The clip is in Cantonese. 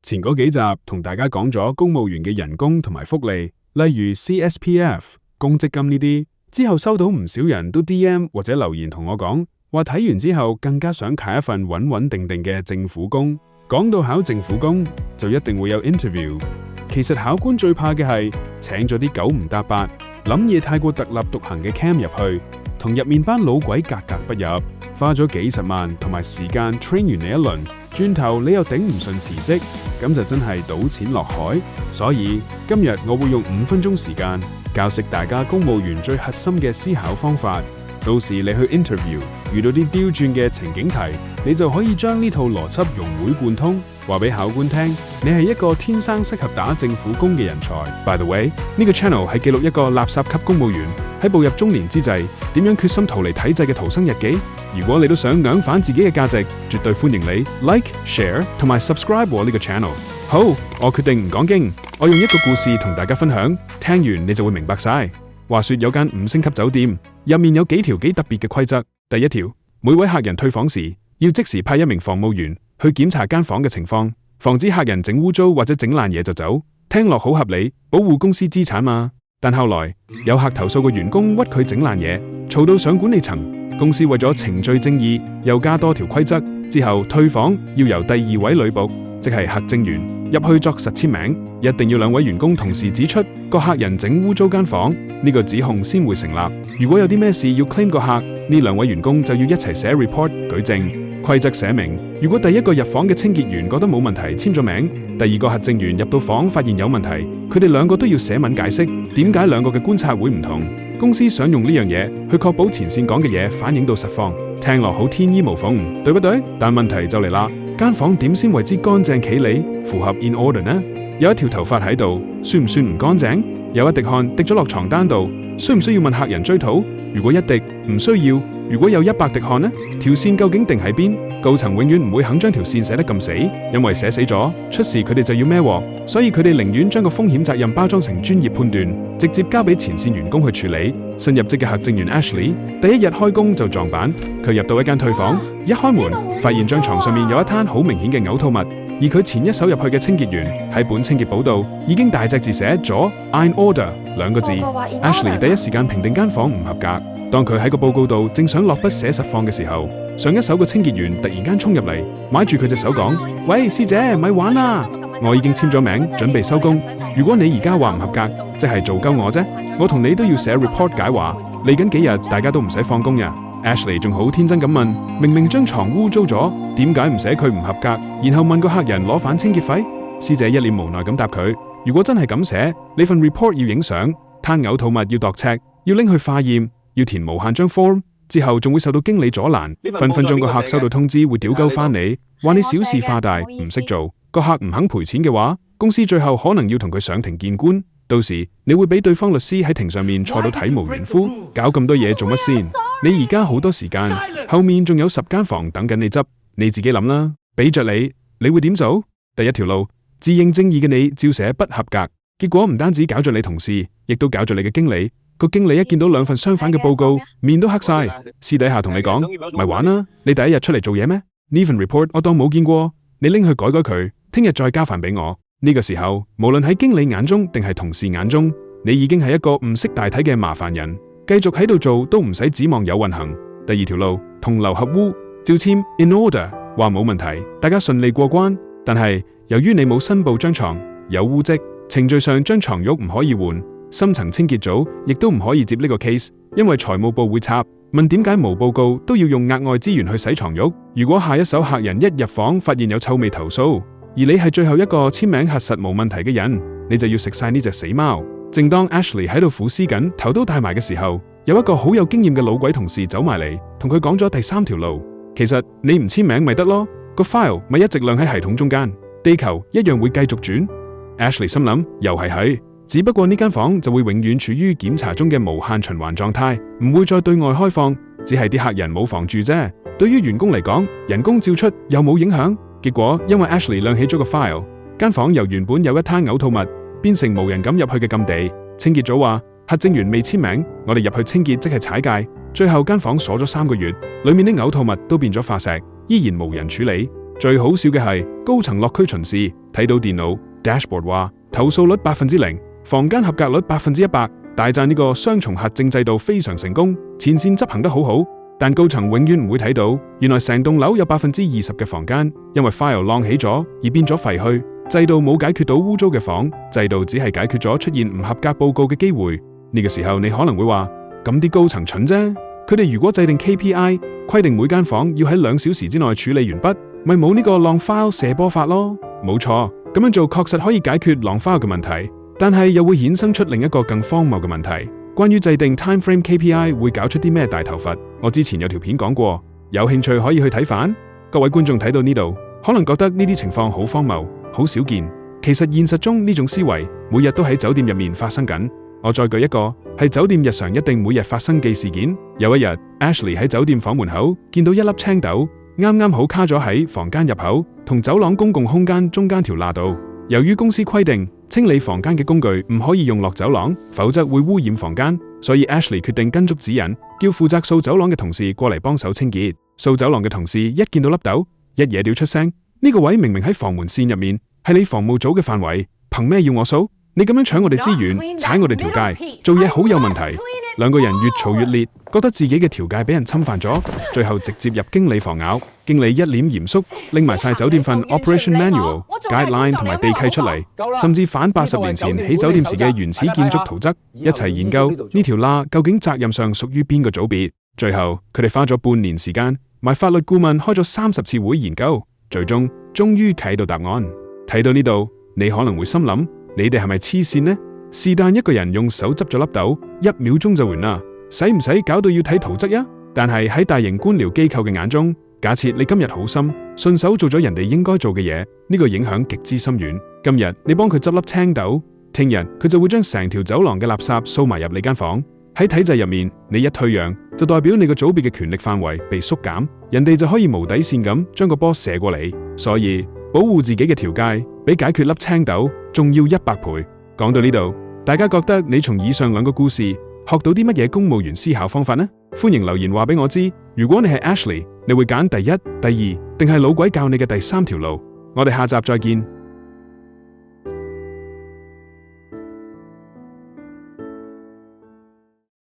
前嗰幾集同大家講咗公務員嘅人工同埋福利，例如 CSPF、公積金呢啲。之後收到唔少人都 DM 或者留言同我講，話睇完之後更加想揀一份穩穩定定嘅政府工。講到考政府工，就一定會有 interview。其實考官最怕嘅係請咗啲九唔搭八、諗嘢太過特立獨行嘅 cam 入去，同入面班老鬼格格不入，花咗幾十萬同埋時間 train 完你一輪，轉頭你又頂唔順辭職，咁就真係賭錢落海。所以今日我會用5分鐘時間教識大家公務員最核心嘅思考方法。到時你去 interview 遇到啲刁鑽嘅情景題，你就可以將呢套邏輯融會貫通，話俾考官聽，你係一個天生適合打政府工嘅人才。By the way， 呢個 channel 係記錄一個垃圾級公務員喺步入中年之際，點樣決心逃離體制嘅逃生日記。如果你都想硬反自己嘅價值，絕對歡迎你 like、share 同埋 subscribe 我呢個 channel。好，我決定唔講經，我用一個故事同大家分享，聽完你就會明白晒。話說有間5星級酒店，入面有幾條幾特別嘅規則。第一條，每位客人退房時，要即時派1名房務員去檢查間房嘅情況，防止客人整污糟或者整爛嘢就走。聽落好合理，保護公司資產嘛。但後來有客投訴個員工屈佢整爛嘢，嘈到上管理層。公司為咗程序正義，又加多條規則，之後退房要由第2位女僕，即係客政員入去作實簽名，一定要2位員工同時指出個客人整污糟間房，呢個指控先會成立。如果有啲咩事要 claim 個客，呢2位員工就要一齊寫 report 舉證。規則寫明，如果第一個入房嘅清潔員覺得冇問題簽咗名，第2個客政員入到房發現有問題，佢哋2個都要寫文解釋點解2個嘅觀察會唔同。公司想用呢樣嘢去確保前線講嘅嘢反映到實況，聽落好天衣無縫，對不對？但問題就嚟啦，間房點先為之乾淨企理，符合 in order 呢？有一條頭髮喺度，算唔算唔乾淨？有一滴汗滴咗落床單度，需唔需要問客人追討？如果1滴，唔需要。如果有100滴汗呢？條線究竟定喺邊？高層永遠唔會肯將條線寫得咁死，因為寫死咗，出事佢哋就要孭鑊，所以佢哋寧願將個風險責任包裝成專業判斷，直接交俾前線員工去處理。新入職嘅客政員 Ashley 第1日開工就撞板，佢入到一間退房，一開門發現張床上面有一灘好明顯嘅嘔吐物，而佢前一手入去嘅清潔員喺本清潔簿度已經大隻字寫咗 in order 2個字。Ashley 第一時間評定間房唔合格。當佢喺個報告度正想落筆寫實況嘅時候，上一手個清潔員突然間衝入嚟，買住佢隻手講：喂，師姐，咪玩啦！我已經簽咗名，準備收工。如果你而家話唔合格，即係做鳩我啫。我同你都要寫 report 解話。嚟緊幾日大家都唔使放工呀。Ashley 仲好天真咁問：明明張床污糟咗，點解唔寫佢唔合格？然後問個客人攞返清潔費？師姐一臉無奈咁答佢：如果真係咁寫，你份 report 要影相，攤嘔吐物要度尺，要拎去化驗。要填無限張 form， 之後仲會受到經理阻攔，分分鐘個客收到通知會屌鳩翻你，話你小事化大，唔識做。個客唔肯賠錢嘅話，公司最後可能要同佢上庭見官，到時你會俾對方律師喺庭上面坐到體無完膚。搞咁多嘢做乜先？你而家好多時間，後面仲有10間房等緊你執，你自己諗啦。俾着你會點做？第一條路，自認正義嘅你照寫不合格，結果唔單止搞咗你同事，亦都搞咗你嘅經理。個經理一見到2份相反嘅報告，面都黑晒，私底下同你講：咪玩啦！你第1日出嚟做嘢咩？呢份 report 我當冇見過，你拎去改佢，聽日再交還俾我。呢個時候，無論喺經理眼中定係同事眼中，你已經係一個唔識大體嘅麻煩人，繼續喺度做都唔使指望有運行。第2條路，同流合污，照簽 in order， 話冇問題，大家順利過關。但係由於你冇申報張床有污漬，程序上張床褥唔可以換。深層清潔組亦都唔可以接呢個 case， 因為財務部會插問點解無報告都要用額外資源去洗床褥。如果下一手客人一入房發現有臭味投訴，而你係最後一個簽名核實冇問題嘅人，你就要食晒呢隻死貓。正當 Ashley 喺度苦思緊，頭都大埋嘅時候，有一個好有經驗嘅老鬼同事走埋嚟，同佢講咗第3條路。其實你唔簽名咪得咯，個 file 咪一直晾喺系統中間，地球一樣會繼續轉。Ashley 心諗又係。只不過呢間房就會永遠處於檢查中嘅無限循環狀態，唔會再對外開放，只係啲客人冇房住啫。對於員工嚟講，人工照出又冇影響。結果因為 Ashley 亮起咗個 file， 間房由原本有一灘嘔吐物，變成無人敢入去嘅禁地。清潔組話客政員未簽名，我哋入去清潔即係踩界。最後間房鎖咗3個月，裏面啲嘔吐物都變咗化石，依然無人處理。最好笑嘅係高層落區巡視，睇到電腦 dashboard 話投訴率0%，房間合格率100%，大讚呢個雙重核證制度非常成功，前線執行得好好。但高層永遠唔會睇到，原來成棟樓有20%嘅房間因為 file 浪起咗而變咗廢墟。制度冇解決到污糟嘅房，制度只係解決咗出現唔合格報告嘅機會。呢個時候你可能會話，咁啲高層蠢啫，佢哋如果制定 KPI，規定每間房要喺2小時之內處理完畢，咪冇呢個浪 file 射波法咯。冇錯，咁樣做確實可以解決浪 file 嘅問題，但係又會衍生出另一個更荒謬嘅問題。關於制定 time frame KPI 會搞出啲咩大頭佛，我之前有條片講過，有興趣可以去睇返。各位觀眾睇到呢度，可能覺得呢啲情況好荒謬，好少見。其實現實中呢種思維每日都喺酒店入面發生緊。我再舉一個係酒店日常一定每日發生嘅事件。有一日 Ashley 喺酒店房門口見到一粒青豆，啱啱好卡咗喺房間入口同走廊公共空間中間條罅度。由於公司規定清理房間嘅工具唔可以用落走廊，否則會污染房間，所以 Ashley 決定跟足指引，叫負責掃走廊嘅同事過嚟幫手清潔。掃走廊嘅同事一見到粒豆，一嘢掉出聲：呢個位明明喺防門線入面，係你房務組嘅範圍，憑咩要我掃？你咁樣搶我哋資源，踩我哋條界，做嘢好有問題。兩個人越嘈越烈，覺得自己嘅條界俾人侵犯咗，最後直接入經理房咬。經理一臉嚴肅，拎埋晒酒店份 Operation Manual、Guideline 同埋地契出嚟，甚至反80年前起酒店時嘅原始建築圖則，一齊研究呢條罅究竟責任上屬於邊個組別。最後佢哋花咗半年時間，埋法律顧問開咗30次會研究，最終終於睇到答案。睇到呢度，你可能會心諗，你哋係咪黐線呢？是但一個人用手執咗粒豆，1秒鐘就完啦，使唔使搞到要睇圖則呀？但係喺大型官僚機構嘅眼中，假設你今日好心，順手做咗人哋應該做嘅嘢，呢個影響極之深遠。今日你幫佢執粒青豆，聽日佢就會將成條走廊嘅垃圾掃埋入你間房。喺體制入面，你一退讓，就代表你個組別嘅權力範圍被縮減，人哋就可以無底線咁將個波射過你。所以保護自己嘅條界，比解決粒青豆仲要100倍。講到呢度，大家覺得你從以上2個故事學到啲乜嘢公務員思考方法呢？歡迎留言話俾我知。如果你係 Ashley，你會揀第1、第2，定係老鬼教你嘅第3條路？我哋下集再見。